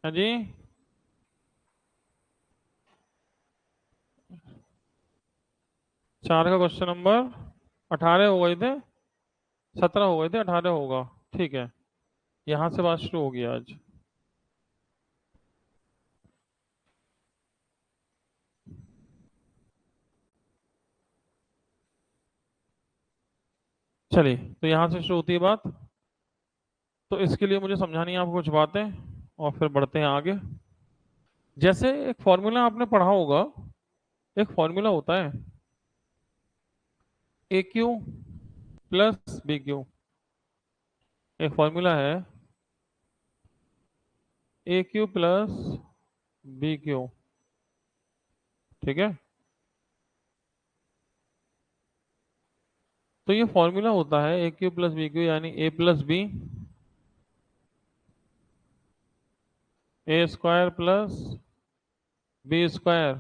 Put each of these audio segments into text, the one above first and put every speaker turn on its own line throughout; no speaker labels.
हाँ जी, 4 का question number 18 हो गए थे, 17 हो गए थे, 18 होगा। ठीक है, यहाँ से बात शुरू होगी आज। चलिए, तो यहाँ से शुरू होती है बात। तो इसके लिए मुझे समझानी है आपको कुछ बातें, और फिर बढ़ते हैं आगे। जैसे एक फॉर्मूला आपने पढ़ा होगा, एक फॉर्मूला होता है A cube plus B cube. एक फॉर्मूला है A cube plus B cube. ठीक है, तो ये फॉर्मूला होता है A cube plus B cube, यानी A plus B, A square plus B square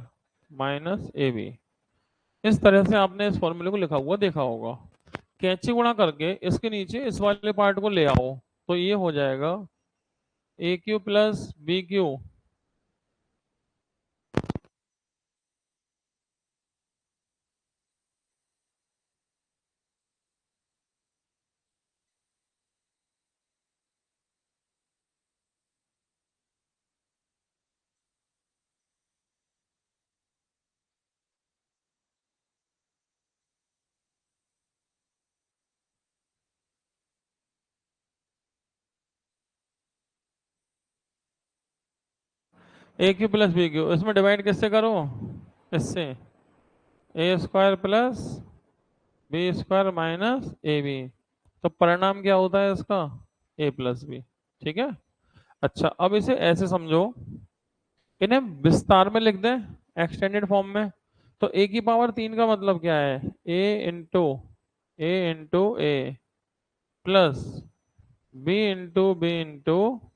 minus A B. इस तरह से आपने इस फॉर्मूले को लिखा हुआ देखा होगा। कैंची गुणा करके इसके नीचे इस वाले पार्ट को ले आओ, तो ये हो जाएगा A cube plus B cube. A cube plus B cube, इसमें डिवाइड किससे करो? इससे, A square plus B square minus A B. तो परिणाम क्या होता है इसका? A plus B. ठीक है। अच्छा, अब इसे ऐसे समझो, इन्हें विस्तार में लिख दें, एक्सटेंडेड फॉर्म में। तो ए की पावर 3 का मतलब क्या है? ए इंटू ए प्लस बी इंटू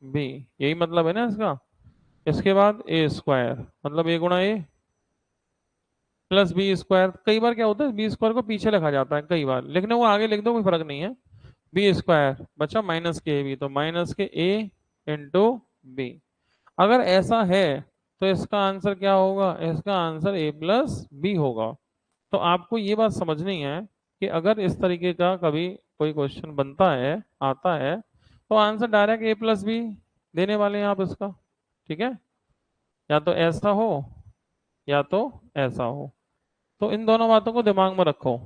बी, यही मतलब है ना इसका। इसके बाद ए स्क्वायर, मतलब ए गुणा ए प्लस बी स्क्वायर। कई बार क्या होता है, बी स्क्वायर को पीछे लिखा जाता है, कई बार लिखने को आगे लिख दो, कोई फर्क नहीं है। बी स्क्वायर बचा माइनस के बी, तो माइनस के ए इंटू बी। अगर ऐसा है तो इसका आंसर क्या होगा? इसका आंसर ए प्लस बी होगा। तो आपको ये बात समझनी है कि अगर इस तरीके का कभी कोई क्वेश्चन बनता है, आता है, तो आंसर डायरेक्ट ए प्लस बी देने वाले हैं आप इसका। ठीक है, या तो ऐसा हो या तो ऐसा हो। तो इन दोनों बातों को दिमाग में रखो।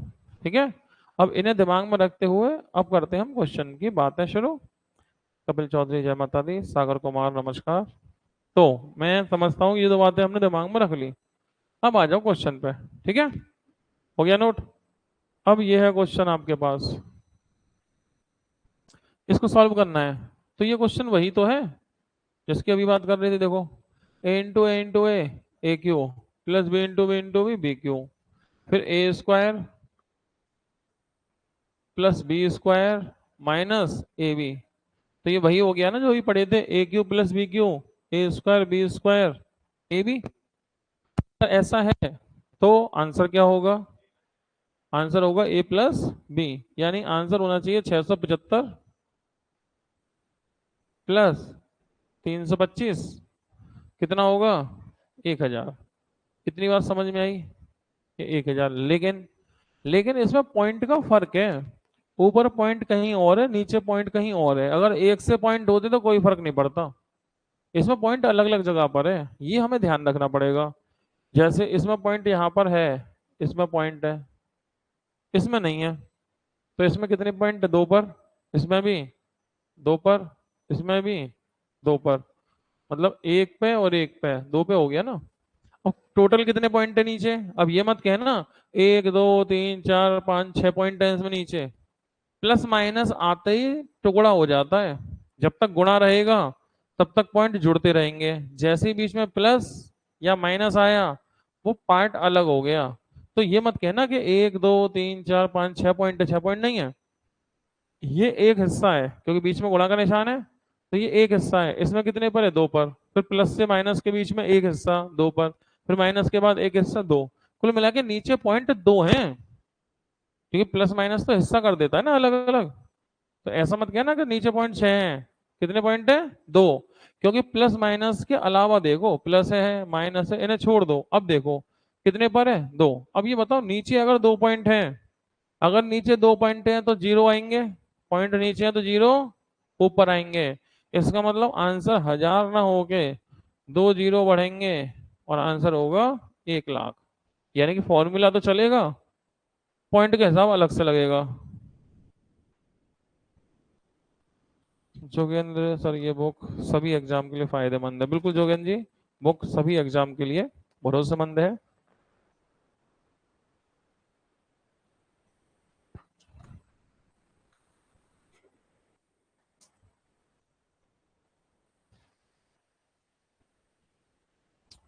ठीक है, अब इन्हें दिमाग में रखते हुए अब करते हैं हम क्वेश्चन की बातें शुरू। कपिल चौधरी, जय माता दी। सागर कुमार, नमस्कार। तो मैं समझता हूँ ये दो बातें हमने दिमाग में रख ली। अब आ जाओ क्वेश्चन पे। ठीक है, हो गया नोट? अब ये है क्वेश्चन आपके पास, इसको सॉल्व करना है। तो ये क्वेश्चन वही तो है जिसकी अभी बात कर रहे थे। देखो, A A cube plus B B cube, फिर A square plus B square minus A B. तो ये वही हो गया ना जो अभी पढ़े थे, A cube plus B cube, A square B square A B. ऐसा है तो आंसर क्या होगा? आंसर होगा ए प्लस बी, यानी आंसर होना चाहिए 675 प्लस 325। कितना होगा? 1000। कितनी बात समझ में आई? ये 1000। लेकिन लेकिन इसमें पॉइंट का फर्क है। ऊपर पॉइंट कहीं और है, नीचे पॉइंट कहीं और है। अगर एक से पॉइंट होते तो कोई फर्क नहीं पड़ता। इसमें पॉइंट अलग अलग जगह पर है, ये हमें ध्यान रखना पड़ेगा। जैसे इसमें पॉइंट यहाँ पर है, इसमें पॉइंट है, इसमें नहीं है। तो इसमें कितने पॉइंट है? 2 पर, इसमें भी 2 पर, इसमें भी 2 पर। मतलब एक पे और एक पे, 2 पे हो गया ना। अब टोटल कितने पॉइंट है नीचे? अब ये मत कहना 1 2 3 4 5 6 पॉइंट है इसमें नीचे। प्लस माइनस आते ही टुकड़ा हो जाता है। जब तक गुणा रहेगा तब तक पॉइंट जुड़ते रहेंगे। जैसे ही बीच में प्लस या माइनस आया, वो पार्ट अलग हो गया। तो ये मत कहना कि 1 2 3 4 5 6 पॉइंट है, 6 पॉइंट नहीं है। ये एक हिस्सा है, क्योंकि बीच में गुणा का निशान है। तो ये एक हिस्सा है। इसमें कितने पर है? 2 पर। फिर प्लस से माइनस के बीच में एक हिस्सा 2 पर, फिर माइनस के बाद एक हिस्सा 2। कुल मिला के नीचे पॉइंट 2 हैं, क्योंकि प्लस माइनस तो हिस्सा कर देता है ना अलग अलग। तो ऐसा मत कहना कि नीचे पॉइंट 6 हैं। कितने पॉइंट है? 2। क्योंकि प्लस माइनस के अलावा देखो प्लस है माइनस है, इन्हें छोड़ दो। अब देखो कितने पर है, दो। अब ये बताओ नीचे अगर 2 पॉइंट हैं, अगर नीचे 2 पॉइंट हैं तो जीरो आएंगे, पॉइंट नीचे है तो जीरो ऊपर आएंगे। इसका मतलब आंसर 1000 ना होके 2 जीरो बढ़ेंगे और आंसर होगा 1 लाख। यानी कि फॉर्मूला तो चलेगा, पॉइंट का हिसाब अलग से लगेगा। जोगेंद्र सर ये बुक सभी एग्जाम के लिए फायदेमंद है। बिल्कुल जोगेंद्र जी, बुक सभी एग्जाम के लिए भरोसेमंद है।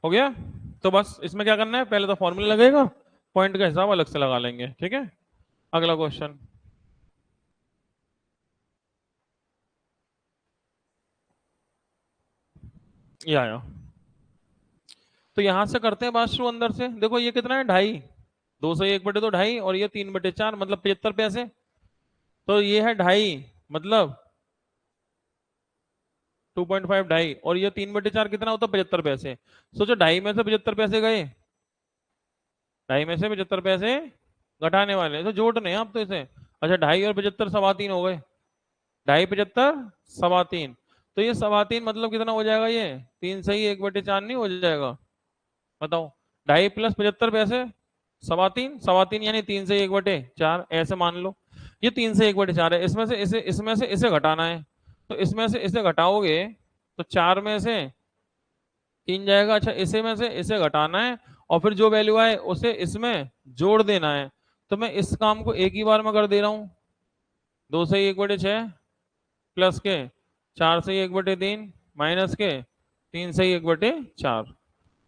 हो गया। तो बस इसमें क्या करना है, पहले तो फॉर्मूला लगेगा, पॉइंट का हिसाब अलग से लगा लेंगे, ठीक है। अगला क्वेश्चन ये आया। तो यहां से करते हैं बात शुरू अंदर से। देखो ये कितना है, 2.5। 2 से 1/2 और ये 3/4 मतलब 75 पैसे। तो ये है 2.5 मतलब 2.5 2.5 और ये 3/4 कितना होता है, 75 पैसे। सोचो 2.5 में से 75 पैसे गए, 2.5 में से 75 पैसे घटाने वाले तो जोड़ने हैं आप तो इसे। अच्छा 2.5 और 75 3.25 हो गए। 2.5 75 3.25। तो ये 3.25 मतलब कितना हो जाएगा, ये 3 सही 1/4 नहीं हो जाएगा। बताओ 2.5 प्लस 75 पैसे 3.25, 3.25 यानी 3 से 1/4 ऐसे मान लो। ये 3 से 1/4 है, इसमें से इसे घटाना है। तो इसमें से इसे घटाओगे तो 4 में से 3 जाएगा। अच्छा इसे में से इसे घटाना है और फिर जो वैल्यू आए उसे इसमें जोड़ देना है। तो मैं इस काम को एक ही बार में कर दे रहा हूँ। 2 से 1/6 प्लस के 4 से 1/3 माइनस के 3 से 1/4।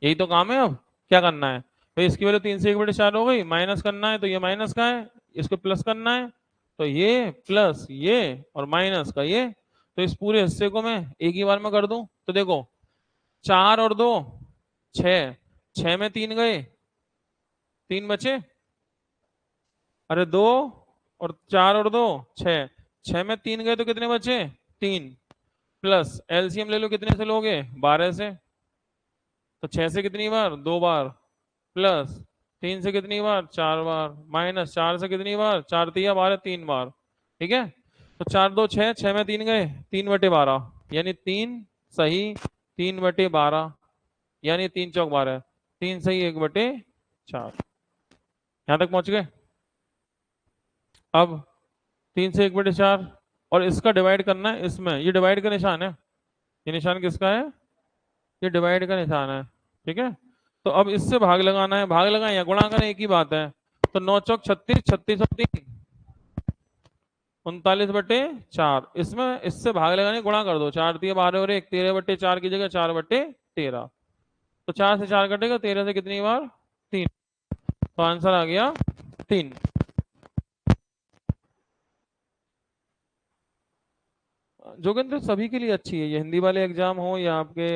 यही तो काम है। अब क्या करना है, तो इसकी वैल्यू 3 से 1/4 हो गई, माइनस करना है तो ये माइनस का है, इसको प्लस करना है तो ये प्लस ये और माइनस का ये। तो इस पूरे हिस्से को मैं एक ही बार में कर दूं। तो देखो 4 और 2 6, 6 में 3 गए, 3 बचे। अरे 2 और 4 और 2 6, 6 में 3 गए तो कितने बचे, 3। प्लस एलसीएम ले लो, कितने से लोगे, 12 से। तो 6 से कितनी बार, 2 बार। प्लस 3 से कितनी बार, 4 बार। माइनस 4 से कितनी बार, 4 × 3 = 12, 3 बार। ठीक है। तो 4 2 6, 6 में 3 गए, 3/12 यानी 3 सही 3/12 यानी 3 × 4 = 12, 3 सही 1/4। यहां तक पहुंच गए। अब 3 से 1/4 और इसका डिवाइड करना है इसमें, ये डिवाइड का निशान है। ये निशान किसका है, ये डिवाइड का निशान है। ठीक है। तो अब इससे भाग लगाना है, भाग लगाएं या गुणा करें एक ही बात है। तो 9 चौक 36, 36 और 3 39/4। इसमें इससे भाग लगाने गुणा कर दो, 4 × 3 = 12 और 1 13/4 की जगह 4/13। तो 4 से 4 कटेगा, 13 से कितनी बार, 3। तो आंसर आ गया 3। जोगिंद्र सभी के लिए अच्छी है ये, हिंदी वाले एग्जाम हो या आपके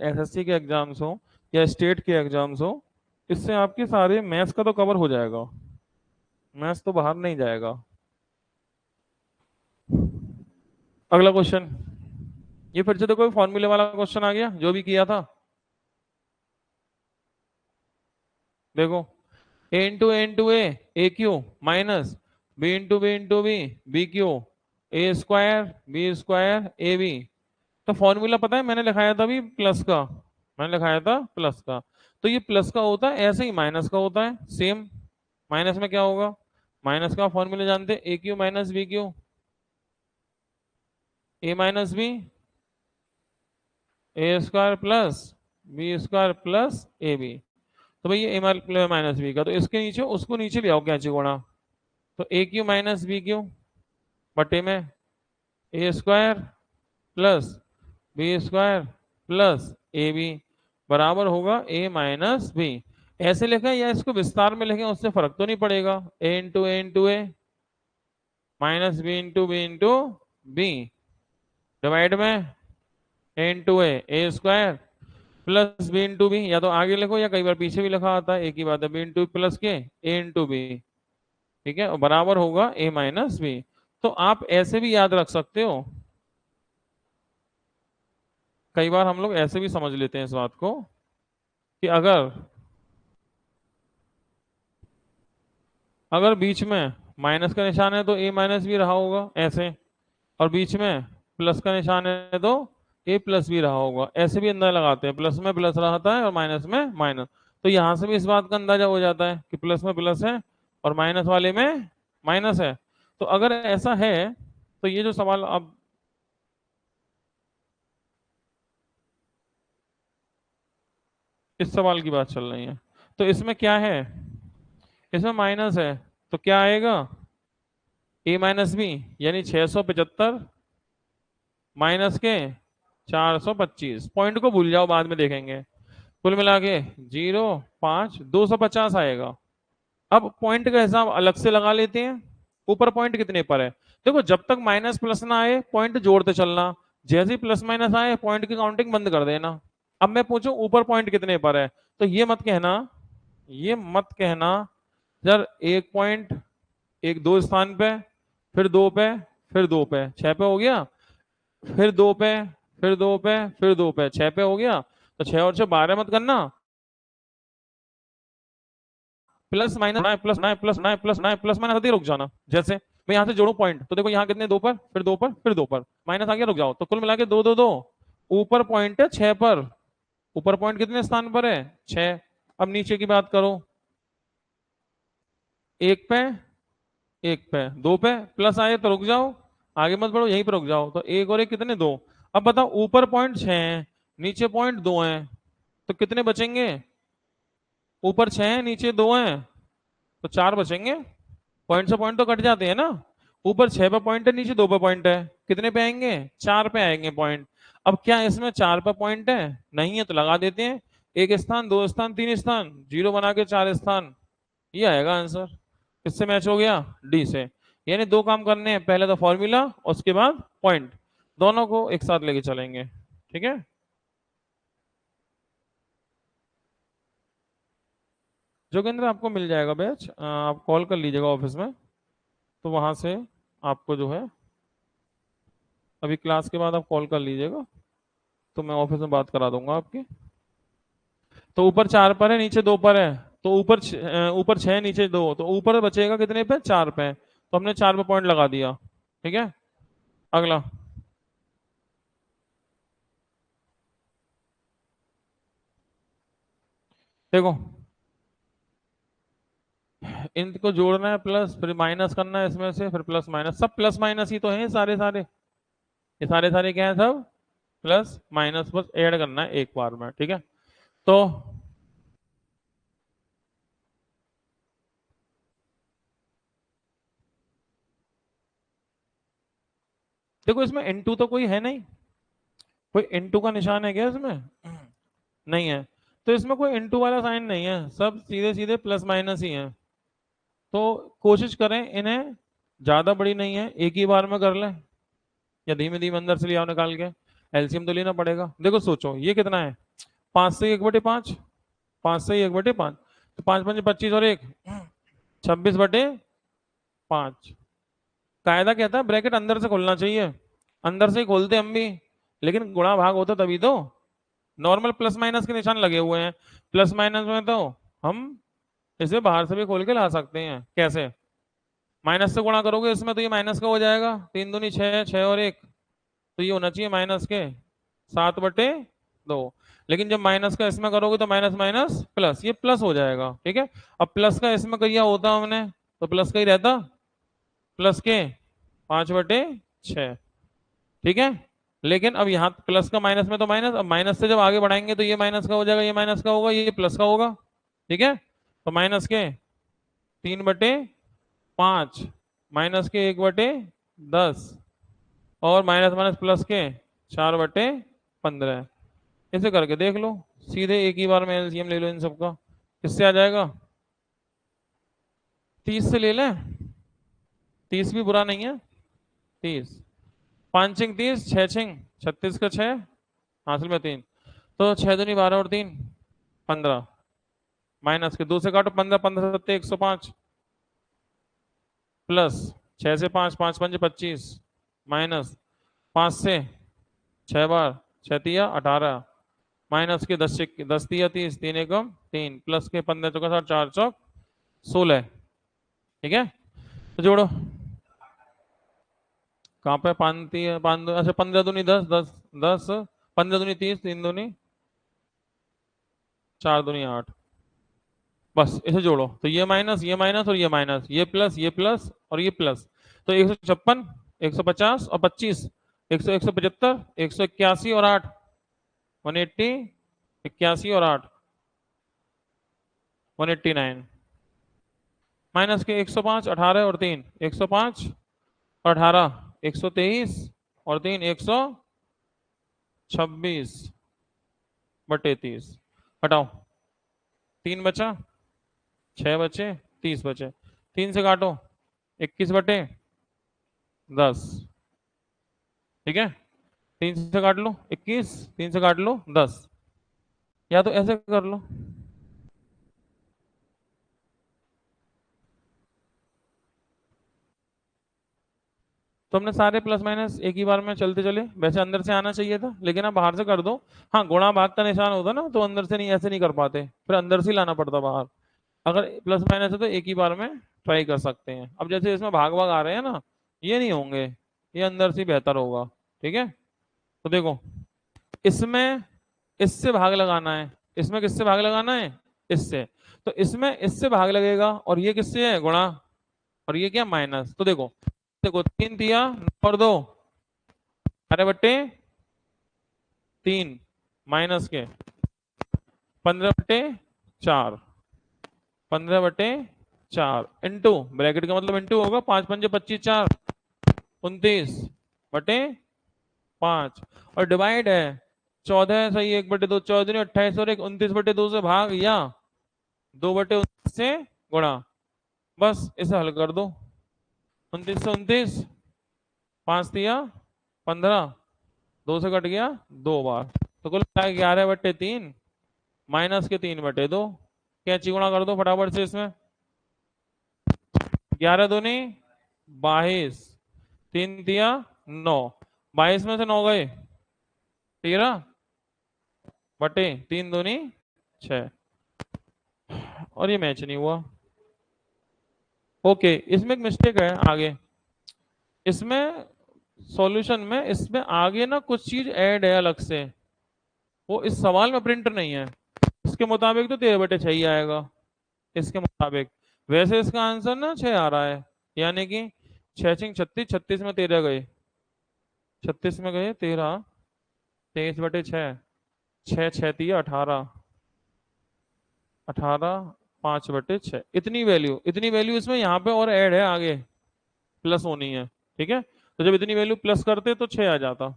एसएससी के एग्जाम्स हो या स्टेट के एग्जाम्स हो। इससे आपके सारे मैथ्स का तो कवर हो जाएगा, मैथ्स तो बाहर नहीं जाएगा। अगला क्वेश्चन, ये फिर से तो कोई फॉर्मूले वाला क्वेश्चन आ गया जो भी किया था। देखो a × a minus b × b B Q a² b² तो फॉर्मूला पता है, मैंने लिखाया था अभी प्लस का, मैंने लिखाया था प्लस का। तो ये प्लस का होता है, ऐसे ही माइनस का होता है सेम। माइनस में क्या होगा, माइनस का फॉर्मूला जानते हैं, a³ - b³ a - b a² b² ab। तो भाई ये a - b का, तो इसके नीचे उसको नीचे ले आओ कैंची गुणा। तो a³ - b³ बटे में a² b² ab बराबर होगा a - b। ऐसे लिखें या इसको विस्तार में लिखें उससे फर्क तो नहीं पड़ेगा। a × a minus b × b divide में a × a plus b × b, या तो आगे लिखो या कई बार पीछे भी लिखा आता है, एक ही बात है। b × प्लस के a × b, ठीक है, और बराबर होगा a - b। तो आप ऐसे भी याद रख सकते हो, कई बार हम लोग ऐसे भी समझ लेते हैं इस बात को कि अगर अगर बीच में माइनस का निशान है तो ए माइनस भी रहा होगा ऐसे, और बीच में प्लस का निशान है तो ए प्लस भी रहा होगा, ऐसे भी अंदाजा लगाते हैं। प्लस में प्लस रहता है और माइनस में माइनस, तो यहां से भी इस बात का अंदाजा हो जाता है कि प्लस में प्लस है और माइनस वाले में माइनस है। तो अगर ऐसा है तो ये जो सवाल अब इस सवाल की बात चल रही है, तो इसमें क्या है, इसमें माइनस है, तो क्या आएगा ए माइनस बी, यानी 675 माइनस के 425। पॉइंट को भूल जाओ, बाद में देखेंगे। कुल मिला के 0, 5, 250 आएगा। अब पॉइंट का हिसाब अलग से लगा लेते हैं। ऊपर पॉइंट कितने पर है, देखो जब तक माइनस प्लस ना आए पॉइंट जोड़ते चलना, जैसे ही प्लस माइनस आए पॉइंट की काउंटिंग बंद कर देना। अब मैं पूछूं ऊपर पॉइंट कितने पर है, तो ये मत कहना यार एक पॉइंट, एक दो स्थान पे, फिर दो पे, फिर दो पे, 6 पे हो गया, फिर दो पे, फिर दो पे, फिर दो पे, 6 पे हो गया। तो 6 और 6 12 मत करना, plus minus plus plus plus plus minus होते ही रुक जाना। जैसे मैं यहाँ से जोड़ू पॉइंट, तो देखो यहाँ कितने, दो पर, फिर दो पर, फिर दो पर, माइनस आ गया, रुक जाओ। तो कुल मिला के दो दो दो, ऊपर पॉइंट है 6 पर, ऊपर पॉइंट कितने स्थान पर है, 6। अब नीचे की बात करो, एक पे, एक पे, दो पे, प्लस आए तो रुक जाओ, आगे मत बढ़ो, यहीं पर रुक जाओ। तो एक और एक कितने, दो। अब बताओ ऊपर पॉइंट 6 है, नीचे पॉइंट 2 है, तो कितने बचेंगे, ऊपर 6 है नीचे 2 है, तो 4 बचेंगे। पॉइंट से पॉइंट तो कट जाते हैं ना। ऊपर 6 पे पॉइंट है, नीचे 2 पे पॉइंट है, कितने पे आएंगे, 4 पे आएंगे पॉइंट। अब क्या इसमें 4 पे पॉइंट है, नहीं है तो लगा देते हैं, एक स्थान, दो स्थान, तीन स्थान, जीरो बना के 4 स्थान, ये आएगा आंसर। किससे मैच हो गया, डी से। यानी दो काम करने हैं, पहले तो फॉर्मूला और उसके बाद पॉइंट, दोनों को एक साथ लेके चलेंगे। ठीक है, जोगेंद्र आपको मिल जाएगा बैच, आप कॉल कर लीजिएगा ऑफिस में, तो वहां से आपको जो है अभी क्लास के बाद आप कॉल कर लीजिएगा, तो मैं ऑफिस में बात करा दूंगा आपकी। तो ऊपर 4 पर है, नीचे 2 पर है, तो ऊपर 6 नीचे 2, तो ऊपर बचेगा कितने पे, 4 पे, तो हमने 4 पे पॉइंट लगा दिया। ठीक है, अगला देखो, इनको जोड़ना है प्लस, फिर माइनस करना है इसमें से, फिर प्लस माइनस, सब प्लस माइनस ही तो है सारे सारे, ये सारे सारे क्या है, सब प्लस माइनस, बस ऐड करना है एक बार में। ठीक है, तो देखो इसमें इनटू तो कोई है नहीं, कोई इनटू का निशान है क्या इसमें, नहीं है, तो इसमें कोई इनटू वाला साइन नहीं है, सब सीधे सीधे प्लस माइनस ही है। तो कोशिश करें इन्हें, ज्यादा बड़ी नहीं है, एक ही बार में कर लें, या धीमे धीमे अंदर से ले आओ निकाल के, एलसीएम तो लेना पड़ेगा। देखो सोचो ये कितना है, 5 से 1/5, 5 से 1/5, तो 5×5 = 25 और 1 26/5। कायदा कहता है ब्रैकेट अंदर से खोलना चाहिए, अंदर से ही खोलते हम भी, लेकिन गुणा भाग होता तभी तो। नॉर्मल प्लस माइनस के निशान लगे हुए हैं, प्लस माइनस में तो हम इसे बाहर से भी खोल के ला सकते हैं। कैसे, माइनस से गुणा करोगे इसमें तो ये माइनस का हो जाएगा, 3 दूनी 6, 6 और 1, तो ये होना चाहिए माइनस के 7/2। लेकिन जब माइनस का इसमें करोगे तो माइनस माइनस प्लस, ये प्लस हो जाएगा। ठीक है, अब प्लस का इसमें किया होता हमने तो प्लस का ही रहता, प्लस के 5/6। ठीक है, लेकिन अब यहाँ प्लस का माइनस में तो माइनस, अब माइनस से जब आगे बढ़ाएंगे तो ये माइनस का हो जाएगा, ये माइनस का होगा, ये प्लस का होगा। ठीक है, तो माइनस के 3/5, माइनस के 1/10, और माइनस माइनस प्लस के 4/15। ऐसे करके देख लो, सीधे एक ही बार में एलसीएम ले लो इन सबका, किससे आ जाएगा, 30 से ले लें, 30 भी बुरा नहीं है, 30, 5×5 = 30, 6×6 = 36 का 6, हासिल में 3, तो 6 दूनी 12 और 3 15, माइनस के 2 से काटो 15, 15×7 = 105, प्लस 6 से 5, 5×5 = 25, माइनस 5 से 6 बार 6 तिया 18, माइनस के 10 10 तिया 30, 3 एकम 3, प्लस के 15 चौका 60, 4 चौक 16। ठीक है, तो जोड़ो। कहाँ पे? 5 तिया 5, अच्छा 15 दूनी 10, 10 10, 15 दूनी 30, 3 दूनी 4 दूनी 8। बस इसे जोड़ो, तो ये माइनस और ये प्लस और ये प्लस। तो 156, 150 और 25, 100, 175, 181 और 8, 180, 81 और 8, 189। माइनस के 105, 18 और 3, 105 और 18, 123 और 3, 126/30। हटाओ, 3 बचा, 6 बचे, 30 बचे। 3 से काटो, 21/10। ठीक है, 3 से काट लो 21, 3 से काट लो 10, या तो ऐसे कर लो। तो हमने सारे प्लस माइनस एक ही बार में चलते चले, वैसे अंदर से आना चाहिए था, लेकिन आप बाहर से कर दो। हाँ, गुणा भाग का निशान होता ना, तो अंदर से नहीं, ऐसे नहीं कर पाते, फिर अंदर से ही लाना पड़ता बाहर। अगर प्लस माइनस है तो एक ही बार में ट्राई कर सकते हैं। अब जैसे इसमें भाग भाग आ रहे हैं ना, ये नहीं होंगे, ये अंदर से ही बेहतर होगा। ठीक है, तो देखो, इसमें इससे भाग लगाना है, इसमें किससे भाग लगाना है? इससे। तो इसमें इससे भाग लगेगा, और ये किससे है? गुणा, और ये क्या? माइनस। तो देखो, देखो 3 दिया और 2, अरे बट्टे 3, माइनस के 15/4, 15/4 इंटू, ब्रैकेट का मतलब इंटू होगा, 5 पंजे 25, 4 29/5, और डिवाइड है 14 है, सही, 1/2, 14 28, और 29/2 से भाग, या 2/19 से गुणा। बस इसे हल कर दो। 29 से 29, 5 दिया 15, 2 से कट गया 2 बार, तो कुल 11/3, माइनस के 3/2। कैंची गुणा कर दो फटाफट से इसमें। 11 दूनी 22, 3 दिया 9, 22 में से 9 गए 13/3 दूनी 6, और ये मैच नहीं हुआ। ओके, इसमें एक मिस्टेक है आगे, इसमें सॉल्यूशन में, इसमें आगे ना कुछ चीज ऐड है अलग से, वो इस सवाल में प्रिंट नहीं है। इसके मुताबिक तो 13/6 ही आएगा, इसके मुताबिक। वैसे इसका आंसर ना 6 आ रहा है, यानी कि 6 छिंग 36, 36 में 13 गए, 36 में गए 13, 23/6, 6 6 दिया 18, 18, 5/6, इतनी वैल्यू इसमें यहाँ पे और ऐड है आगे, प्लस होनी है। ठीक है, तो जब इतनी वैल्यू प्लस करते तो 6 आ जाता।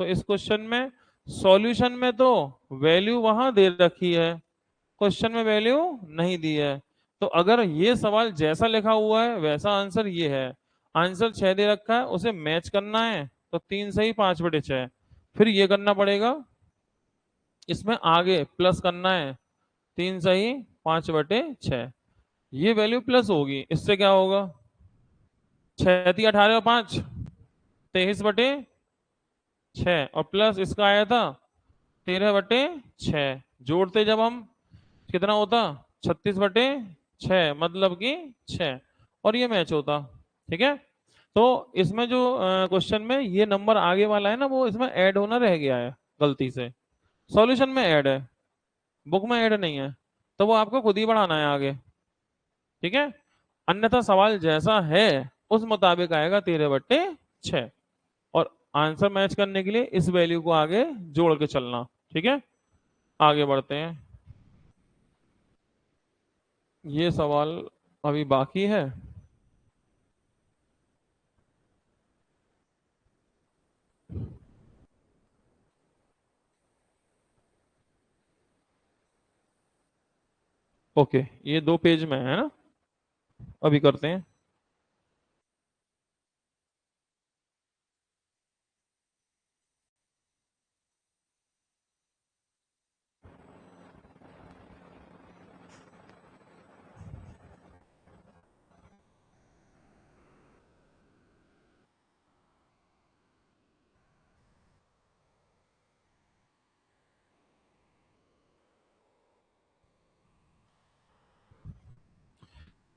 तो इस क्वेश्चन में, सॉल्यूशन में तो वैल्यू वहां दे रखी है, क्वेश्चन में वैल्यू नहीं दी है। तो अगर ये सवाल जैसा लिखा हुआ है वैसा आंसर ये है, आंसर 6 दे रखा है, उसे मैच करना है, तो 3 सही 5/6। फिर ये करना पड़ेगा, इसमें आगे प्लस करना है, 3 सही 5/6, ये वैल्यू प्लस होगी, इससे क्या होगा? 6 थी 18 और 5, 23/6, और प्लस इसका आया था 13/6, जोड़ते जब हम कितना होता? 36/6, मतलब कि 6, और ये मैच होता। ठीक है, तो इसमें जो क्वेश्चन में ये नंबर आगे वाला है ना, वो इसमें ऐड होना रह गया है गलती से, सॉल्यूशन में ऐड है, बुक में ऐड नहीं है, तो वो आपको खुद ही बढ़ाना है आगे। ठीक है, अन्यथा सवाल जैसा है उस मुताबिक आएगा 13/6, और आंसर मैच करने के लिए इस वैल्यू को आगे जोड़ के चलना। ठीक है, आगे बढ़ते हैं। ये सवाल अभी बाकी है। ओके, ये 2 पेज में है ना, अभी करते हैं।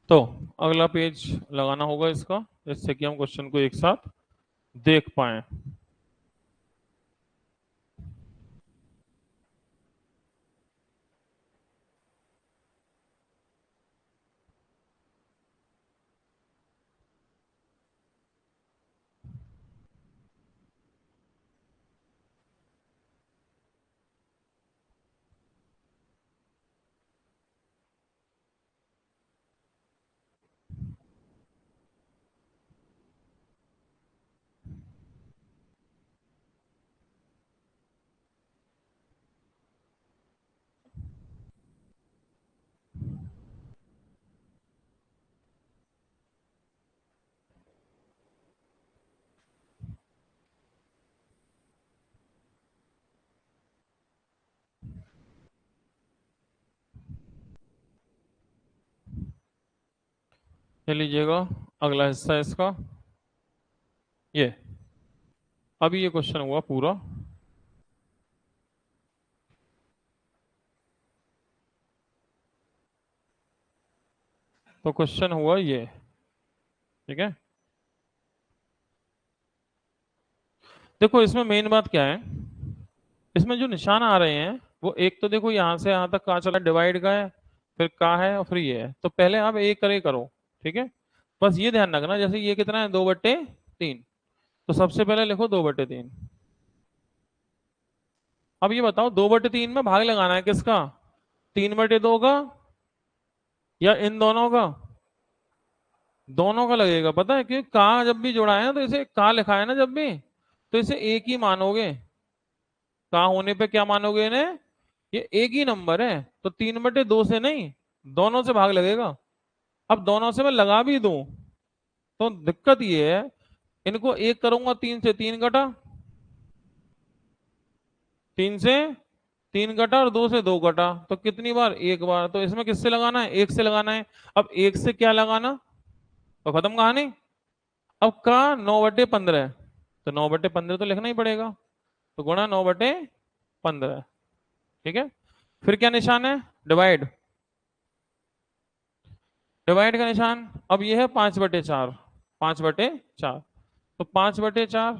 तो अगला पेज लगाना होगा इसका, जिससे कि हम क्वेश्चन को एक साथ देख पाए। ले लीजिएगा अगला हिस्सा है इसका, ये। अभी ये क्वेश्चन हुआ पूरा। तो क्वेश्चन हुआ ये, ठीक है। देखो इसमें मेन बात क्या है, इसमें जो निशान आ रहे हैं वो एक तो देखो यहाँ से यहाँ तक कहाँ चला, डिवाइड का है, फिर का है और फिर ये है। तो पहले आप एक करे करो, ठीक है। बस ये ध्यान रखना, जैसे ये कितना है, 2/3। तो सबसे पहले लिखो 2/3। अब ये बताओ 2/3 में भाग लगाना है किसका, 3/2 का या इन दोनों का? दोनों का लगेगा, पता है क्योंकि का जब भी जोड़ा है ना, तो इसे का लिखा है ना जब भी, तो इसे एक ही मानोगे। का होने पे क्या मानोगे इन्हें, ये एक ही नंबर है, तो 3/2 से नहीं, दोनों से भाग लगेगा। अब दोनों से मैं लगा भी दूं तो दिक्कत ये है, इनको एक करूंगा 3 से 3 कटा, 3 से 3 कटा और 2 से 2 कटा, तो कितनी बार, एक बार। तो इसमें किससे लगाना है, एक से लगाना है। अब एक से क्या लगाना, तो खत्म कहानी। अब का 9/15, तो 9/15 तो लिखना ही पड़ेगा, तो गुणा 9/15, ठीक है। फिर क्या निशान है, डिवाइड। डिवाइड का निशान, अब ये है 5/4, 5/4। तो 5/4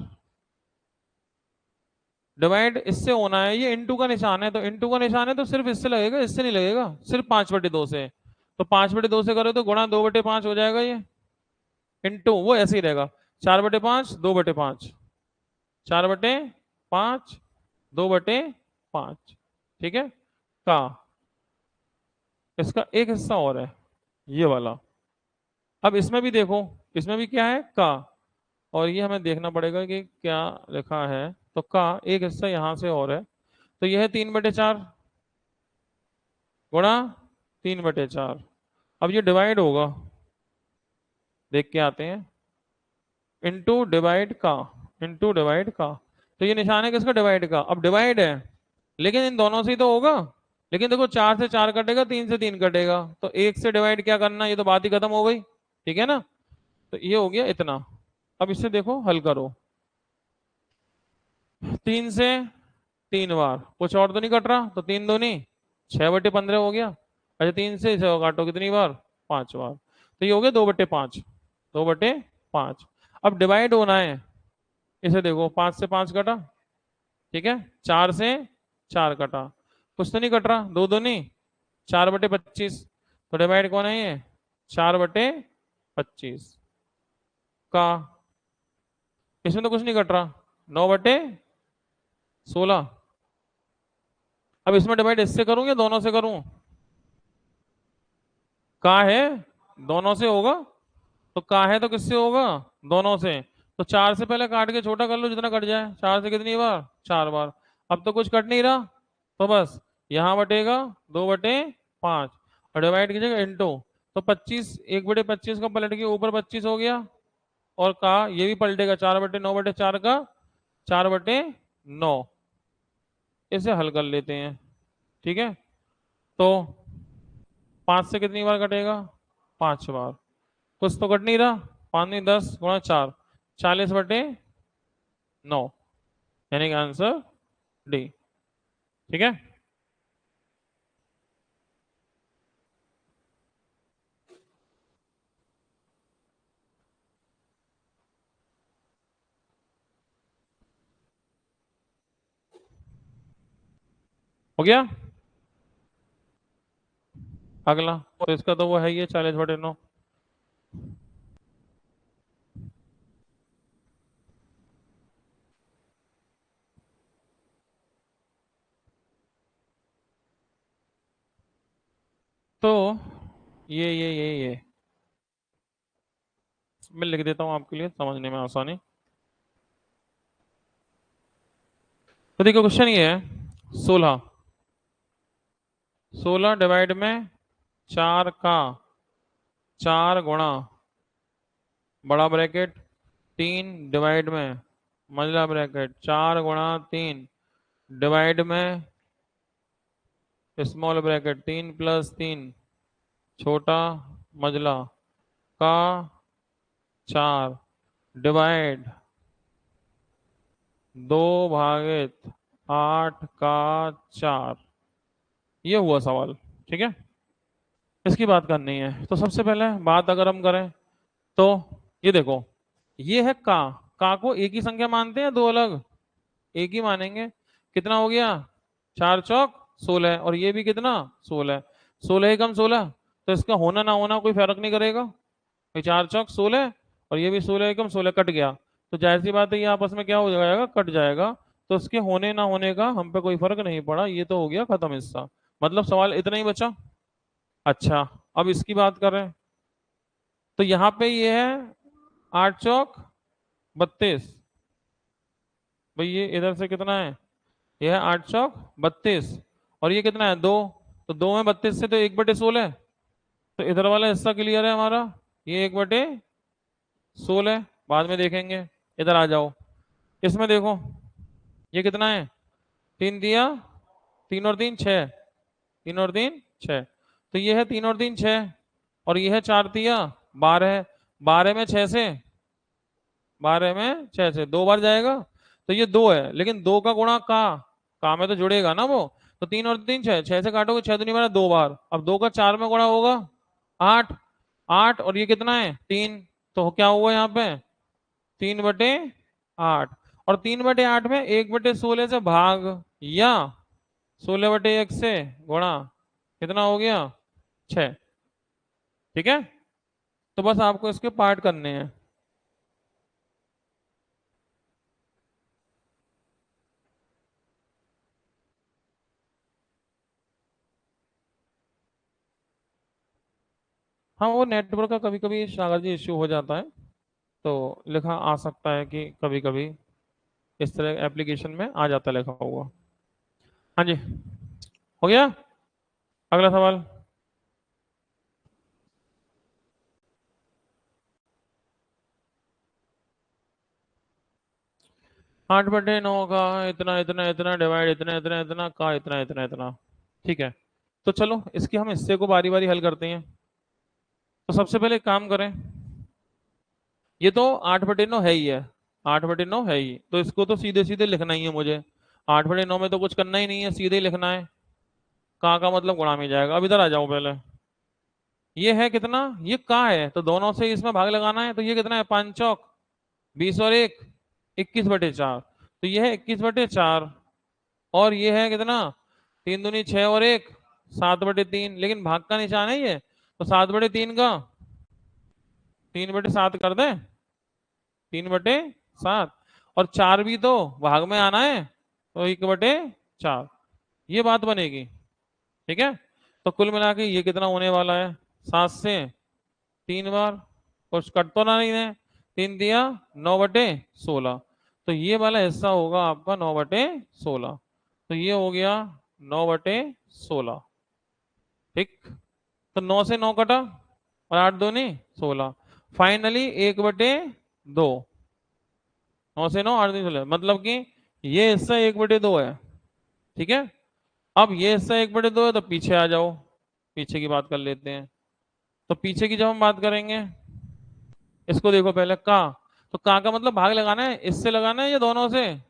डिवाइड इससे होना है, ये इंटू का निशान है, तो इंटू का निशान है तो सिर्फ इससे लगेगा, इससे नहीं लगेगा, सिर्फ 5/2 से। तो 5/2 से करो तो गुणा 2/5 हो जाएगा ये, इंटू वो ऐसे ही रहेगा, 4/5, 2/5, 4/5, 2/5, ठीक है। का इसका एक हिस्सा और है, ये वाला। अब इसमें भी देखो, इसमें भी क्या है, का। और ये हमें देखना पड़ेगा कि क्या लिखा है। तो का एक हिस्सा यहां से और है, तो यह है 3/4 गुणा 3/4। अब ये डिवाइड होगा, देख के आते हैं, इंटू डिवाइड का, इंटू डिवाइड का। तो ये निशान है किसका, डिवाइड का। अब डिवाइड है, लेकिन इन दोनों से ही तो होगा। लेकिन देखो 4 से 4 कटेगा, 3 से 3 कटेगा, तो एक से डिवाइड क्या करना, ये तो बात ही खत्म हो गई, ठीक है ना। तो ये हो गया इतना। अब इससे देखो हल करो, 3 से 3 बार, कुछ और तो नहीं कट रहा, तो 3 दूनी 6/15 हो गया। अच्छा 3 से इसे काटो कितनी बार, 5 बार, तो ये हो गया 2/5, 2/5। अब डिवाइड होना है, इसे देखो 5 से 5 कटा, ठीक है, 4 से 4 कटा, कुछ तो नहीं कट रहा, दो दूनी 4/25। तो डिवाइड कौन है ये, 4/25 का। इसमें तो कुछ नहीं कट रहा, 9/16। अब इसमें डिवाइड इससे करूं या दोनों से करूं, का है दोनों से होगा, तो का है तो किससे होगा, दोनों से। तो 4 से पहले काट के छोटा कर लो जितना कट जाए, 4 से कितनी बार, 4 बार। अब तो कुछ कट नहीं रहा, तो बस यहां बटेगा 2/5, और डिवाइड कीजिएगा इंटू। तो 25, 1/25 का पलट के ऊपर 25 हो गया, और का ये भी पलटेगा, 4/9/4 का 4/9। इसे हल कर लेते हैं, ठीक है। तो 5 से कितनी बार कटेगा, 5 बार, कुछ तो कट नहीं रहा, 5 नहीं 10 गुणा 4, 40/9, यानी कि आंसर डी, ठीक है। हो गया। अगला तो इसका तो वो है, ये 40/9। तो ये मैं लिख देता हूँ आपके लिए समझने में आसानी। तो देखो क्वेश्चन ये है, 16, 16 डिवाइड में 4 का 4 गुणा बड़ा ब्रैकेट 3 डिवाइड में मझला ब्रैकेट 4 गुणा 3 डिवाइड में स्मॉल ब्रैकेट 3 प्लस 3 छोटा मझला का 4 डिवाइड 2/8 का 4। ये हुआ सवाल। ठीक है, इसकी बात करनी है। तो सबसे पहले बात अगर हम करें तो ये देखो, ये है का को एक ही संख्या मानते हैं, दो अलग? एक ही मानेंगे। कितना हो गया? 4 चौक 16, और ये भी कितना? 16। 16 एकम 16, तो इसका होना ना होना कोई फर्क नहीं करेगा। ये 4 चौक 16 और ये भी 16 एकम 16 कट गया, तो जाहिर सी बात है ये आपस में क्या हो जाएगा? कट जाएगा। तो इसके होने ना होने का हम पे कोई फर्क नहीं पड़ा, ये तो हो गया खत्म हिस्सा। मतलब सवाल इतना ही बचा। अच्छा, अब इसकी बात करें तो यहाँ पे ये है 8 चौक 32। भाई ये इधर से कितना है? ये है 8 चौक 32, और ये कितना है? 2। तो 2 में 32 से तो 1/16, तो इधर वाला हिस्सा क्लियर है हमारा। ये 1/16 बाद में देखेंगे। इधर आ जाओ, इसमें देखो ये कितना है? 3 दिया, 3 और 3 6, 3 और 3 6। तो ये है 3 और 3 6, और ये है 4 दिया 12। 12 में 6 से 2 बार जाएगा, तो ये 2 है, लेकिन 2 का गुणा का में तो जुड़ेगा ना वो। तो 3 और 3 6, 6 से काटोगे 6 दूनी बारह, 2 बार। अब 2 का 4 में गुणा होगा 8। 8 और ये कितना है? 3। तो क्या हुआ यहाँ पे? 3/8। और 3/8 में 1/16 से भाग, या 16/1 से गुणा, कितना हो गया? 6। ठीक है, तो बस आपको इसके पार्ट करने हैं। हाँ, वो नेटवर्क का कभी कभी सागर जी इश्यू हो जाता है, तो लिखा आ सकता है कि कभी कभी इस तरह एप्लीकेशन में आ जाता है लिखा हुआ। हाँ जी, हो गया। अगला सवाल। 8/9 का इतना इतना इतना डिवाइड इतना इतना इतना का इतना इतना इतना। ठीक है, तो चलो इसके हम हिस्से को बारी बारी हल करते हैं। तो सबसे पहले एक काम करें, ये तो 8/9 है ही है। 8/9 है ही, तो इसको तो सीधे सीधे लिखना ही है मुझे। 8/9 में तो कुछ करना ही नहीं है, सीधे ही लिखना है। का मतलब गुणा में जाएगा। अब इधर आ जाओ पहले, ये है कितना? ये का है, तो दोनों से इसमें भाग लगाना है। तो ये कितना है? 5 चौक 20 और 1 21/4। तो ये है 21/4, और ये है कितना? 3 दूनी 6 और 1 7/3। लेकिन भाग का निशान है ये, तो 7/3 का 3/7 कर दें। 3/7, और 4 भी तो भाग में आना है, तो 1/4। ये बात बनेगी। ठीक है, तो कुल मिला के ये कितना होने वाला है? 7 से 3 बार, कुछ कट तो ना नहीं है। 3 दिया 9/16, तो ये वाला हिस्सा होगा आपका 9/16। तो ये हो गया 9/16। ठीक, तो 9 से 9 कटा, और 8 दूनी 16। फाइनली 1/2। 9 से 9 8 दूनी 16, मतलब कि ये हिस्सा 1/2 है। ठीक है, अब ये हिस्सा 1/2 है, तो पीछे आ जाओ, पीछे की बात कर लेते हैं। तो पीछे की जब हम बात करेंगे, इसको देखो पहले तो का मतलब भाग लगाना है, इससे लगाना है या दोनों से?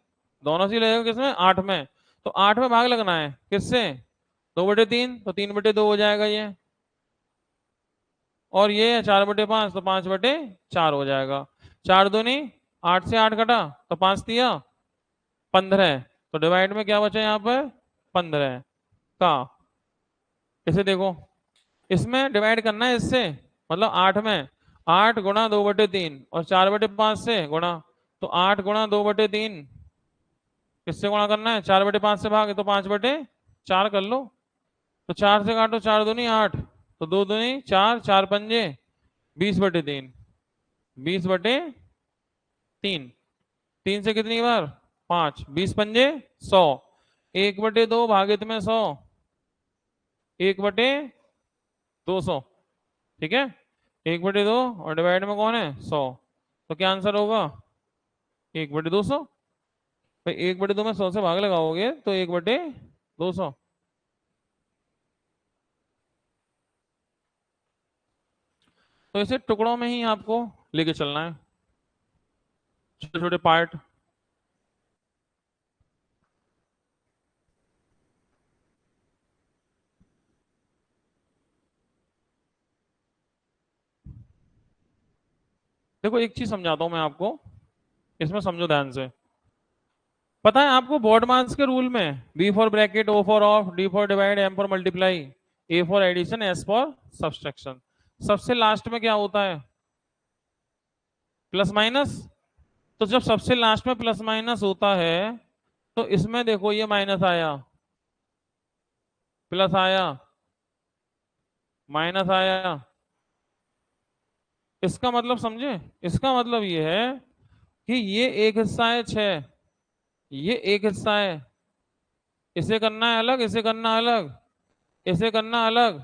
दोनों से लगेगा। किसमें? 8 में। तो 8 में भाग लगना है किससे? 2/3, तो 3/2 हो जाएगा ये। और ये है 4/5, तो 5/4 हो जाएगा। 4 दूनी 8 से 8 कटा, तो 5 दिया 15। तो डिवाइड में क्या बचा यहाँ पर? 15। का। इसे देखो, इसमें डिवाइड करना है इससे, मतलब 8 में 8 गुणा 2/3 और 4/5 से गुणा। तो 8 गुणा 2/3 किससे गुणा करना है, 4/5 से भाग, तो 5/4 कर लो। तो 4 से काटो, 4 दूनी 8, तो 2 दूनी 4, 4 पंजे 20/3, 20/3, 3 से कितनी बार 5, 20 पंजे 100, 1/2 भागित में 100, 1/200, ठीक है। 1/2 और डिवाइड में कौन है 100, तो क्या आंसर होगा 1/200। भाई 1/2 में 100 से भाग लगाओगे तो 1/200। तो इसे टुकड़ों में ही आपको लेके चलना है, छोटे छोटे पार्ट। देखो एक चीज समझाता हूं मैं आपको, इसमें समझो ध्यान से। पता है आपको बोर्ड मास के रूल में, B for bracket, O for of, D for divide, M for multiply, A for addition, S for subtraction, सबसे लास्ट में क्या होता है प्लस माइनस। तो जब सबसे लास्ट में प्लस माइनस होता है तो इसमें देखो ये माइनस आया, प्लस आया, माइनस आया, इसका मतलब समझे, इसका मतलब ये है कि ये एक हिस्सा है 6, ये एक हिस्सा है, इसे करना है अलग, इसे करना अलग, इसे करना अलग।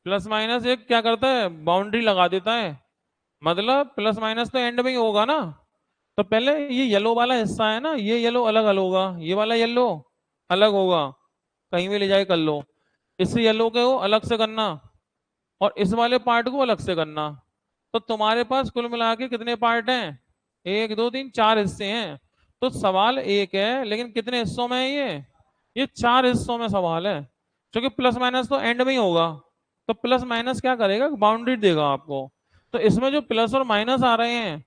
प्लस माइनस एक क्या करता है बाउंड्री लगा देता है, मतलब प्लस माइनस तो एंड में ही होगा ना। तो पहले ये येलो वाला हिस्सा है ना, ये येलो अलग अलग होगा, ये वाला येलो अलग होगा, कहीं भी ले जाके कर लो। इस येलो के वो अलग से करना और इस वाले पार्ट को अलग से करना। तो तुम्हारे पास कुल मिला के कितने पार्ट हैं, 1 2 3 4 हिस्से हैं। तो सवाल एक है लेकिन कितने हिस्सों में है ये 4 हिस्सों में सवाल है, क्योंकि प्लस माइनस तो एंड में ही होगा। तो प्लस माइनस क्या करेगा बाउंड्री देगा आपको। तो इसमें जो प्लस और माइनस आ रहे हैं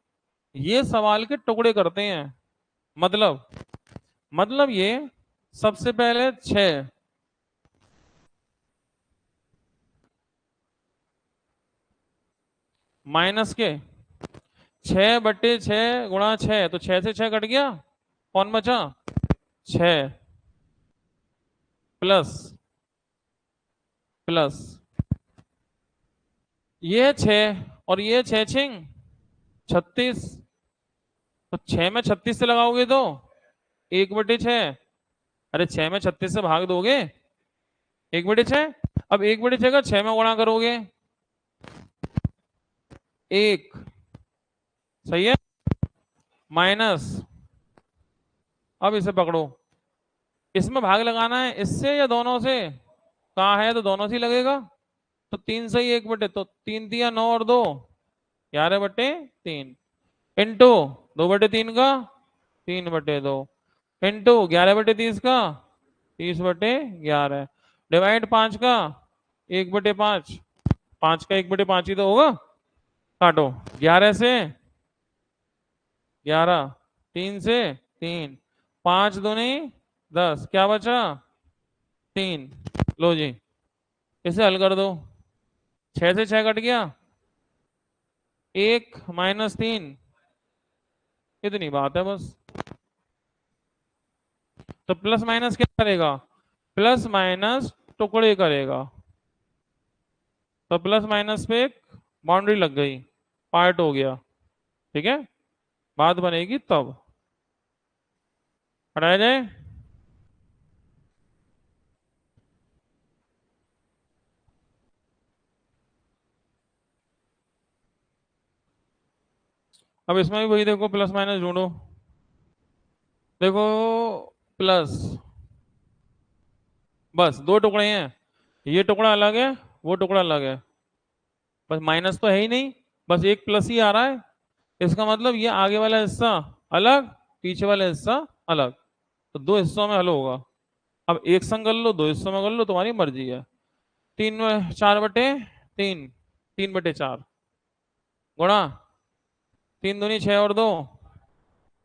ये सवाल के टुकड़े करते हैं। मतलब ये सबसे पहले 6, माइनस के 6/6 गुणा 6, तो 6 से 6 कट गया, कौन बचा 6, प्लस प्लस ये 6 और ये 6 6 36। तो 6 में 36 से लगाओगे तो 1/6, अरे 6 में 36 से भाग दोगे 1/6। अब 1/6 का 6 में गुणा करोगे 1, सही है, माइनस। अब इसे पकड़ो, इसमें भाग लगाना है इससे या दोनों से, कहाँ है तो दोनों से ही लगेगा। तो 3 से ही 1/, तो 3 दिया 9 और 2 11/3, इंटू 2/3 का 3/2, इंटू 11/30 का 30/11, डिवाइड 5 का 1/5, 5 का 1/5 ही तो होगा। काटो 11 से 11, 3 से 3, 5 दूनी 10, क्या बचा 3। लो जी इसे हल कर दो, 6 से 6 कट गया, 1 - 3, इतनी बात है बस। तो प्लस माइनस क्या करेगा, प्लस माइनस टुकड़े करेगा। तो प्लस माइनस पे एक बाउंड्री लग गई, पार्ट हो गया, ठीक है। बात बनेगी तब, हटाया जाए। अब इसमें भी वही देखो, प्लस माइनस ढूंढो। देखो प्लस, बस दो टुकड़े हैं, ये टुकड़ा अलग है, वो टुकड़ा अलग है, बस माइनस तो है ही नहीं, बस एक प्लस ही आ रहा है। इसका मतलब ये आगे वाला हिस्सा अलग, पीछे वाला हिस्सा अलग, तो दो हिस्सों में हल होगा। अब एक संग कर लो, दो हिस्सों में कर लो, तुम्हारी मर्जी है। 4/3, 3/4 गुणा 3 दूनी 6 और 2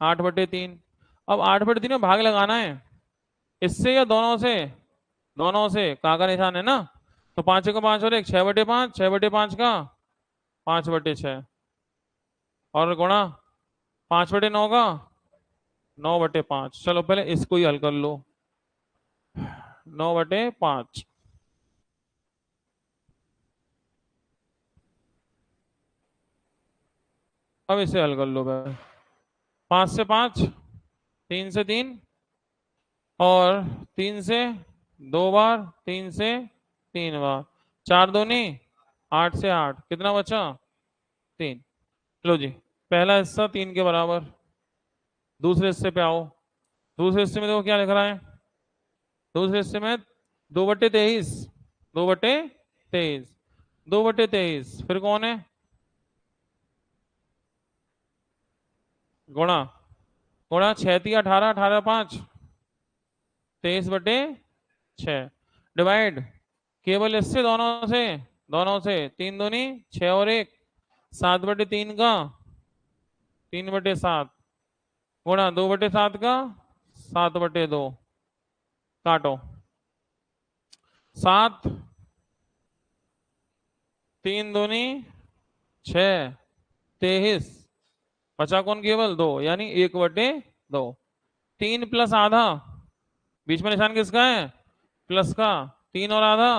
8/3। अब 8/3 में भाग लगाना है इससे या दोनों से, दोनों से का निशान है ना, तो 5 का 5 और 1 6/5, 6/5 का 5/6 और गुणा 5/9 का 9/5। चलो पहले इसको ही हल कर लो। 9/5। अब इसे हल कर लो भाई। 5 से 5, 3 से 3 और 3 से 2 बार, 3 से 3 बार, 4 दूनी 8 से 8, कितना बचा 3। लो जी, पहला हिस्सा 3 के बराबर। दूसरे हिस्से पे आओ। दूसरे हिस्से में देखो क्या लिख रहा है। दूसरे हिस्से में 2/23, 2/23, 2/23 फिर कौन है गुणा, गुणा 6×3 = 18, 18×5 23/6 डिवाइड केवल इससे, दोनों से 3 दूनी 6 और 1 7/3 का 3/7 गुणा 2/7 का 7/2 काटो 7, 3 दूनी 6, 23 बचा कौन केवल 2 यानी 1/2। 3 प्लस आधा, बीच में निशान किसका है प्लस का, 3 और आधा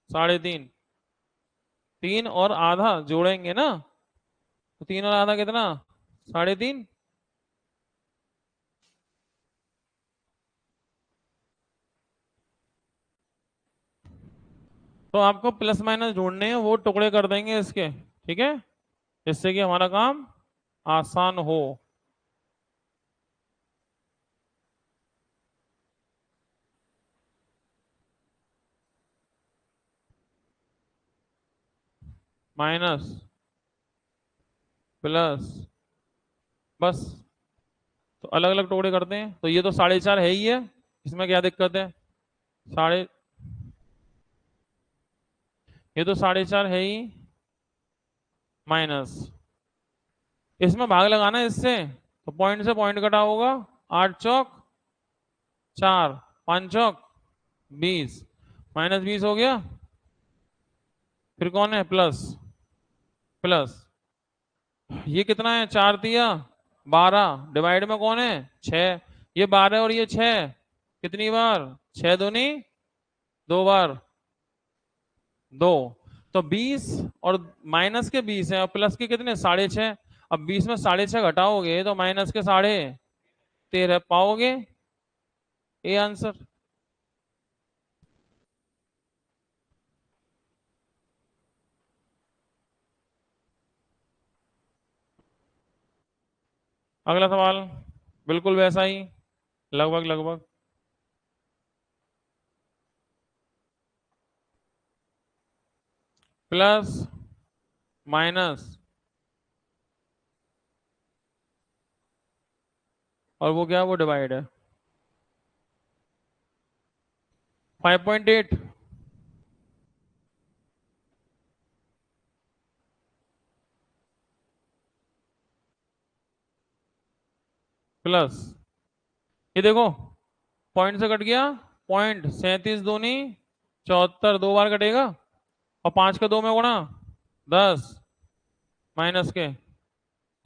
3.5। 3 और आधा जोड़ेंगे ना, तो 3 और आधा कितना 3.5। तो आपको प्लस माइनस ढूंढने हैं, वो टुकड़े कर देंगे इसके, ठीक है, जिससे कि हमारा काम आसान हो। माइनस प्लस, बस। तो अलग अलग टुकड़े करते हैं। तो ये तो 4.5 है ही है, इसमें क्या दिक्कत है, साढ़े, ये तो 4.5 है ही, माइनस इसमें भाग लगाना है इससे, तो पॉइंट से पॉइंट कटा होगा। 8 चौक 4, 5 चौक 20, -20 हो गया। फिर कौन है प्लस, प्लस ये कितना है 4×3 = 12 डिवाइड में कौन है 6, ये 12 और ये 6 कितनी बार 6 दूनी 2 बार 2, तो 20 और माइनस के 20 है और प्लस के कितने 6.5। अब 20 में 6.5 घटाओगे तो माइनस के 13.5 पाओगे, ये आंसर। अगला सवाल बिल्कुल वैसा ही, लगभग लगभग। प्लस माइनस और वो क्या, वो डिवाइड है 5.8 प्लस, ये देखो पॉइंट से कट गया, पॉइंट 37 दूनी 74 2 बार कटेगा, और 5 का 2 में गुणा 10 माइनस के,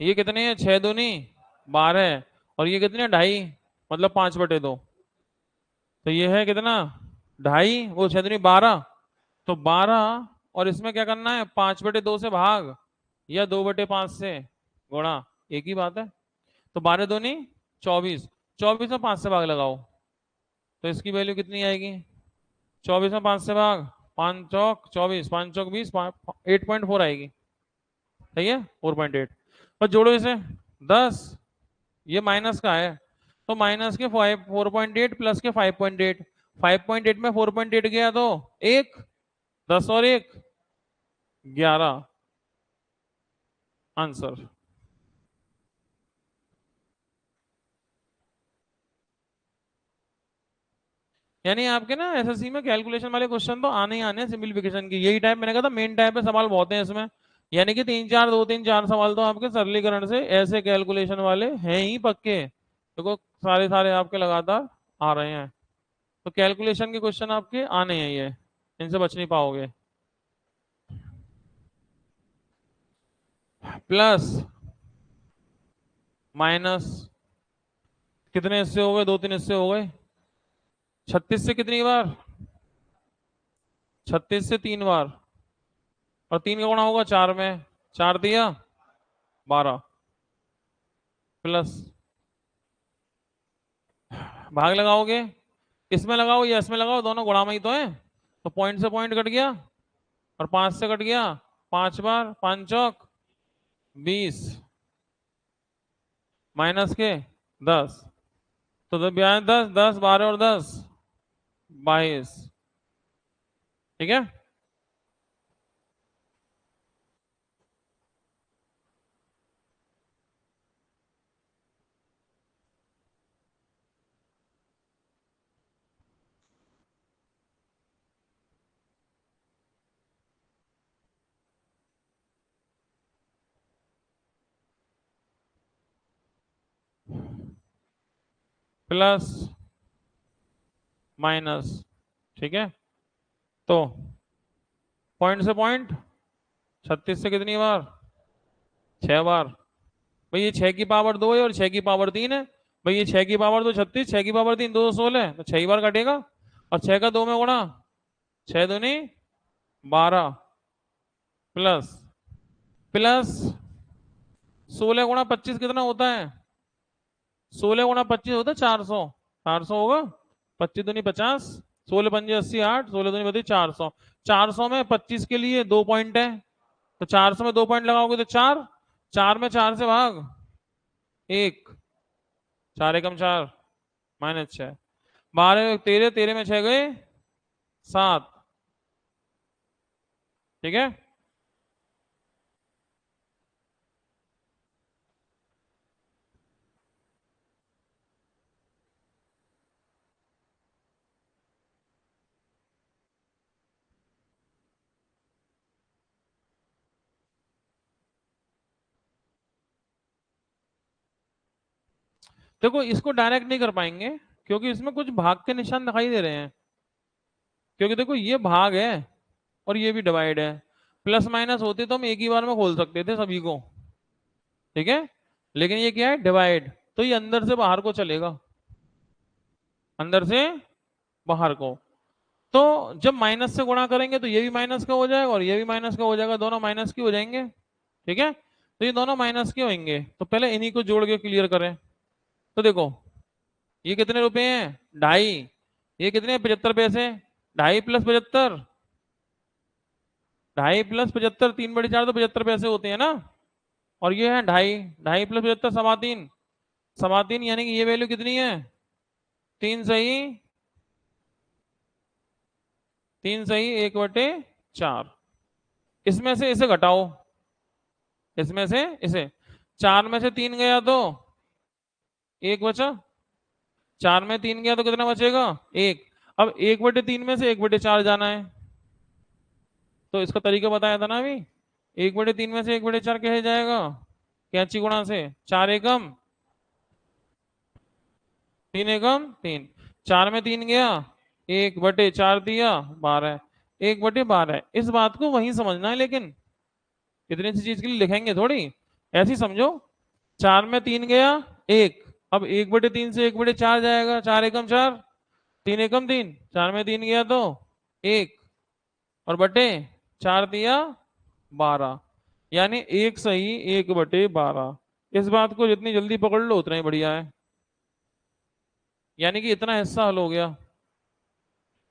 ये कितने हैं 6 दूनी 12 और ये कितने 2.5 मतलब 5/2। तो ये है कितना 2.5, वो 6 दूनी 12, तो 12 और इसमें क्या करना है 5/2 से भाग या 2/5 से गुणा, एक ही बात है। तो 12 दूनी 24, 24 में 5 से भाग लगाओ तो इसकी वैल्यू कितनी आएगी, 24 में 5 से भाग, 5 चौक 24, 5 चौक 20, 8.4 आएगी, सही है 4.8। बस जोड़ो इसे 10, ये माइनस का है, तो माइनस के 4.8 प्लस के 5.8, 5.8 में 4.8 गया तो 1, 10 और 1 11 आंसर। यानी आपके ना एसएससी में कैलकुलेशन वाले क्वेश्चन तो आने ही आने हैं, सिंपलीफिकेशन की यही टाइप, मैंने कहा था मेन टाइप पे सवाल बहुत हैं इसमें। यानी कि 2 3 4 सवाल तो आपके सरलीकरण से ऐसे कैलकुलेशन वाले हैं ही पक्के, देखो सारे सारे आपके लगातार आ रहे हैं। तो कैलकुलेशन के क्वेश्चन आपके आने हैं, ये इनसे बच नहीं पाओगे। प्लस माइनस, कितने हिस्से हो गए? दो तीन हिस्से हो गए। 36 से कितनी बार? 36 से 3 बार, और 3 का गुणा होगा 4 में, 4 दिया 12, प्लस भाग लगाओगे, इसमें लगाओ या इसमें लगाओ, दोनों गुणा में ही तो है। तो पॉइंट से पॉइंट कट गया और 5 से कट गया, 5 बार, 5 चौक 20, माइनस के 10, तो 10 10 10 12 और 10 22। ठीक है। प्लस माइनस, ठीक है। तो पॉइंट से पॉइंट, 36 से कितनी बार? 6 बार। भाई ये 6 की पावर 2 है और 6 की पावर 3 है। भाई ये 6 की पावर 2 36, 6 की पावर 3 216, तो 6 बार कटेगा। और 6 का 2 में गुणा, 6 दूनी 12, प्लस प्लस 16 × 25 कितना होता है? 16 × 25 होता है 400। 400 होगा, 25 दूनी 50, 16 × 5 = 80, 8, 16 दूनी 32, 400। 400 में 25 के लिए 2 पॉइंट है, तो 400 में 2 पॉइंट लगाओगे तो 4, 4 में 4 से भाग 1, 4 × 4 -6, 12 13, 13 में 6 गए 7। ठीक है। देखो इसको डायरेक्ट नहीं कर पाएंगे, क्योंकि इसमें कुछ भाग के निशान दिखाई दे रहे हैं। क्योंकि देखो ये भाग है और ये भी डिवाइड है। प्लस माइनस होते तो हम एक ही बार में खोल सकते थे सभी को, ठीक है। लेकिन ये क्या है? डिवाइड, तो ये अंदर से बाहर को चलेगा, अंदर से बाहर को। तो जब माइनस से गुणा करेंगे तो ये भी माइनस का हो जाएगा और ये भी माइनस का हो जाएगा, दोनों माइनस के हो जाएंगे। ठीक है, तो ये दोनों माइनस के होंगे, तो पहले इन्हीं को जोड़ के क्लियर करें। तो देखो ये कितने रुपए हैं? 2.5। ये कितने? 75 पैसे। 2.5 + 75, 2.5 + 75, 3/4 तो 75 पैसे होते हैं ना। और ये है 2.5, 2.5 + 75 = 3, 3.75, यानी कि ये वैल्यू कितनी है? 3 सही, 3 सही 1/4। इसमें से इसे घटाओ, इसमें से इसे, 4 में से 3 गया तो 1 बचा, 4 में 3 गया तो कितना बचेगा? 1। अब 1/3 में से 1/4 जाना है, तो इसका तरीका बताया था ना अभी। 1/3 में से 1/4 कैसे जाएगा? कैंची गुणा से, 4 एकम 3 एकम 3, 4 में 3 गया, 1/4 दिया 12, 1/12। इस बात को वहीं समझना है, लेकिन इतनी सी चीज के लिए लिखेंगे थोड़ी, ऐसे ही समझो। 4 में 3 गया 1, अब 1/3 से 1/4 जाएगा, 4 एकम 4, 3 एकम 3, 4 में 3 गया तो 1, और बटे 4 दिया 12, यानी 1 सही 1/12। इस बात को जितनी जल्दी पकड़ लो उतना ही बढ़िया है। यानी कि इतना हिस्सा हल हो गया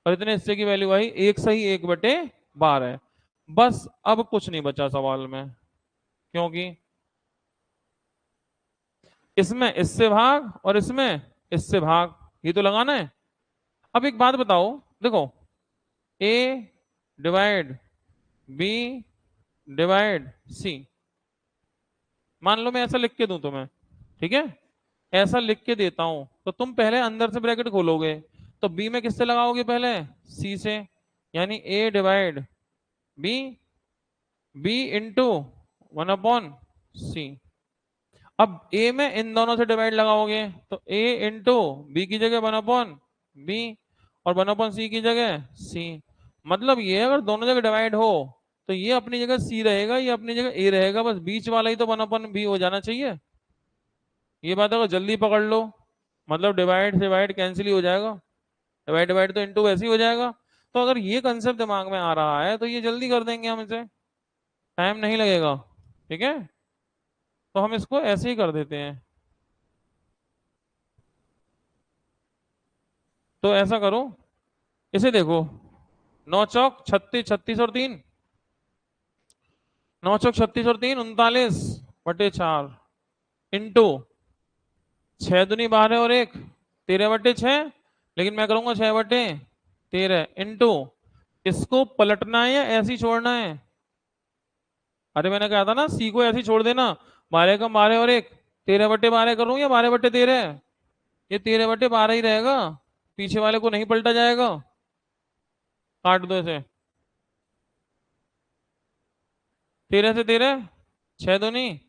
और इतने हिस्से की वैल्यू आई 1 सही 1/12। बस अब कुछ नहीं बचा सवाल में, क्योंकि इसमें इससे भाग और इसमें इससे भाग, ये तो लगाना है। अब एक बात बताओ, देखो ए डिवाइड बी डिवाइड सी, मान लो मैं ऐसा लिख के दूं तुम्हें, ठीक है, ऐसा लिख के देता हूं, तो तुम पहले अंदर से ब्रैकेट खोलोगे, तो बी में किससे लगाओगे? पहले सी से, यानी ए डिवाइड बी, बी इंटू 1/सी। अब ए में इन दोनों से डिवाइड लगाओगे, तो ए इंटू बी की जगह 1/बी, और 1/c की जगह c। मतलब ये अगर दोनों जगह डिवाइड हो तो ये अपनी जगह c रहेगा, ये अपनी जगह a रहेगा, बस बीच वाला ही तो 1/b हो जाना चाहिए। ये बात अगर जल्दी पकड़ लो, मतलब डिवाइड से डिवाइड कैंसिल ही हो जाएगा, डिवाइड डिवाइड तो इनटू वैसे ही हो जाएगा। तो अगर ये कंसेप्ट दिमाग में आ रहा है तो ये जल्दी कर देंगे हम इसे, टाइम नहीं लगेगा। ठीक है, तो हम इसको ऐसे ही कर देते हैं। तो ऐसा करो, इसे देखो, 9 चौक 36, 36 और 3, 9 चौक 36 और 3 39/4 इंटू 6 दूनी 12 और 1 13/6, लेकिन मैं करूंगा 6/13 इंटू, इसको पलटना है या ऐसे ही छोड़ना है? अरे मैंने कहा था ना सी को ऐसे ही छोड़ देना, 12 का 12 और 1 13/12 करूँ या 12/13? ये 13/12 ही रहेगा, पीछे वाले को नहीं पलटा जाएगा। काट दो इसे, 13 से 13, 6 दूनी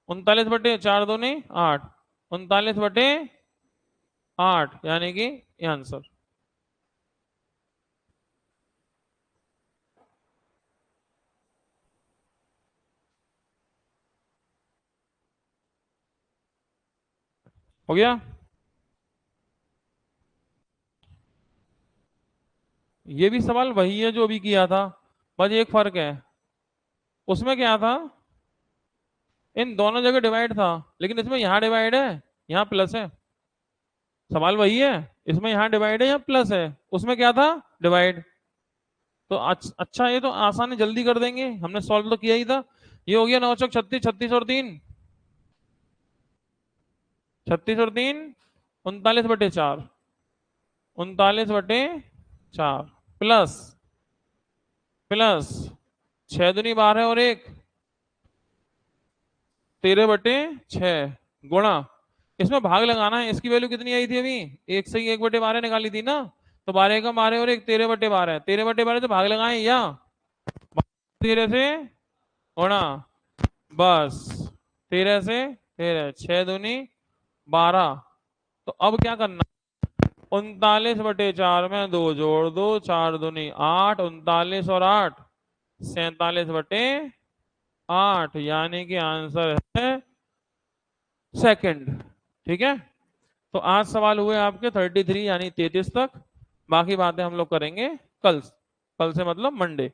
39/4 39/8 यानी कि ये आंसर। हो गया। ये भी सवाल वही है जो अभी किया था, बस एक फर्क है। उसमें क्या था, इन दोनों जगह डिवाइड था, लेकिन इसमें यहाँ डिवाइड है, यहाँ प्लस है। सवाल वही है, इसमें यहाँ डिवाइड है, यहाँ प्लस है, उसमें क्या था, डिवाइड। तो अच्छा, ये तो आसान है, जल्दी कर देंगे, हमने सॉल्व तो किया ही था। ये हो गया 9 चौक 36, 36 और 3, 36 और 3 39/4, 39/4 प्लस प्लस 6 दूनी 12 और 1 13/6 गुणा, इसमें भाग लगाना है। इसकी वैल्यू कितनी आई थी अभी, एक से ही 1/12 निकाली थी ना, तो 12 का 12 और 1 13/12, 13/12 से भाग लगाए या 13 से गुणा, बस 13 से 13, 6 दूनी 12। तो अब क्या करना, 39/4 में 2 जोड़ दो, 4 दूनी 8, 39 और 8 47/8, यानी कि आंसर है सेकंड। ठीक है, तो आज सवाल हुए आपके 33 यानी 33 तक। बाकी बातें हम लोग करेंगे कल, कल से मतलब मंडे।